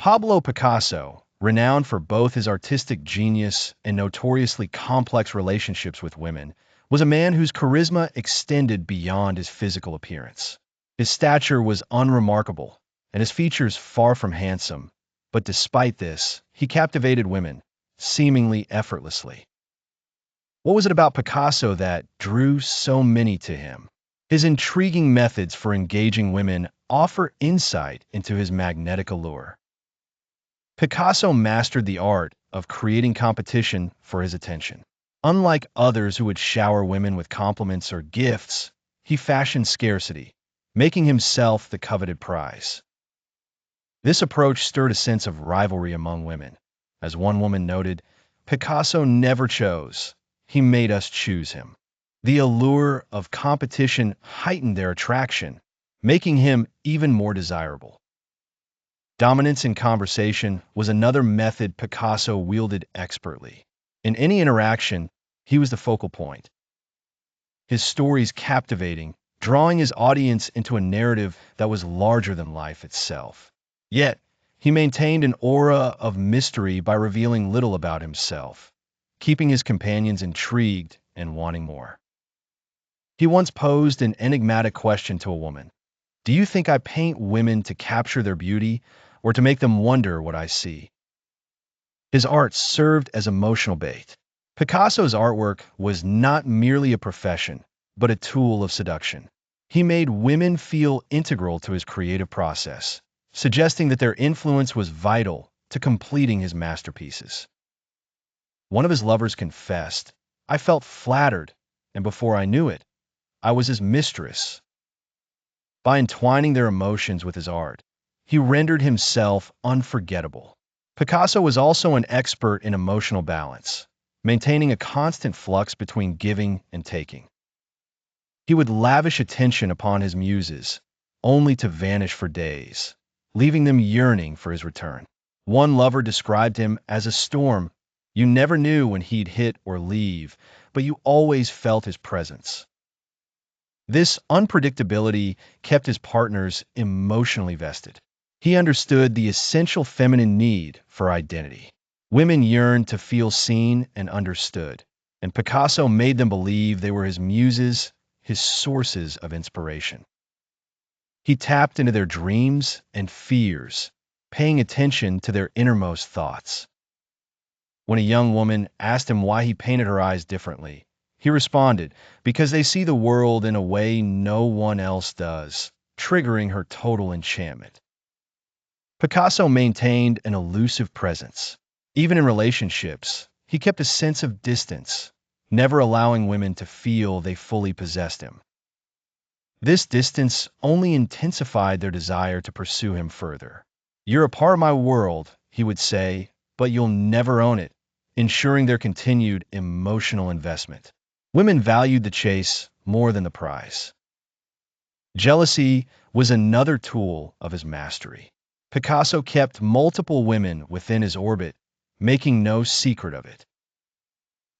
Pablo Picasso, renowned for both his artistic genius and notoriously complex relationships with women, was a man whose charisma extended beyond his physical appearance. His stature was unremarkable, and his features far from handsome, but despite this, he captivated women, seemingly effortlessly. What was it about Picasso that drew so many to him? His intriguing methods for engaging women offer insight into his magnetic allure. Picasso mastered the art of creating competition for his attention. Unlike others who would shower women with compliments or gifts, he fashioned scarcity, making himself the coveted prize. This approach stirred a sense of rivalry among women. As one woman noted, Picasso never chose, he made us choose him. The allure of competition heightened their attraction, making him even more desirable. Dominance in conversation was another method Picasso wielded expertly. In any interaction, he was the focal point. His stories captivating, drawing his audience into a narrative that was larger than life itself. Yet, he maintained an aura of mystery by revealing little about himself, keeping his companions intrigued and wanting more. He once posed an enigmatic question to a woman. Do you think I paint women to capture their beauty or to make them wonder what I see? His art served as emotional bait. Picasso's artwork was not merely a profession, but a tool of seduction. He made women feel integral to his creative process, suggesting that their influence was vital to completing his masterpieces. One of his lovers confessed, I felt flattered, and before I knew it, I was his mistress. By entwining their emotions with his art, he rendered himself unforgettable. Picasso was also an expert in emotional balance, maintaining a constant flux between giving and taking. He would lavish attention upon his muses, only to vanish for days, leaving them yearning for his return. One lover described him as a storm. You never knew when he'd hit or leave, but you always felt his presence. This unpredictability kept his partners emotionally vested. He understood the essential feminine need for identity. Women yearned to feel seen and understood, and Picasso made them believe they were his muses, his sources of inspiration. He tapped into their dreams and fears, paying attention to their innermost thoughts. When a young woman asked him why he painted her eyes differently, he responded, because they see the world in a way no one else does, triggering her total enchantment. Picasso maintained an elusive presence. Even in relationships, he kept a sense of distance, never allowing women to feel they fully possessed him. This distance only intensified their desire to pursue him further. You're a part of my world, he would say, but you'll never own it, ensuring their continued emotional investment. Women valued the chase more than the prize. Jealousy was another tool of his mastery. Picasso kept multiple women within his orbit, making no secret of it.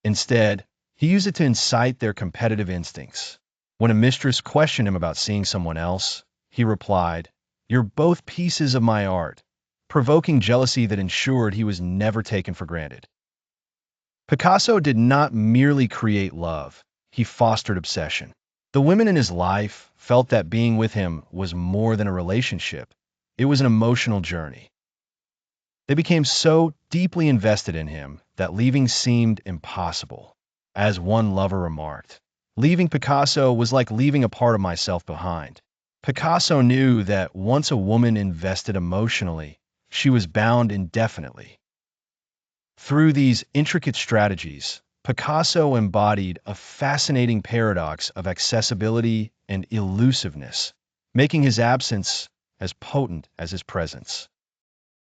Instead, he used it to incite their competitive instincts. When a mistress questioned him about seeing someone else, he replied, "You're both pieces of my art," provoking jealousy that ensured he was never taken for granted. Picasso did not merely create love, he fostered obsession. The women in his life felt that being with him was more than a relationship, it was an emotional journey. They became so deeply invested in him that leaving seemed impossible. As one lover remarked, leaving Picasso was like leaving a part of myself behind. Picasso knew that once a woman invested emotionally, she was bound indefinitely. Through these intricate strategies, Picasso embodied a fascinating paradox of accessibility and elusiveness, making his absence as potent as his presence.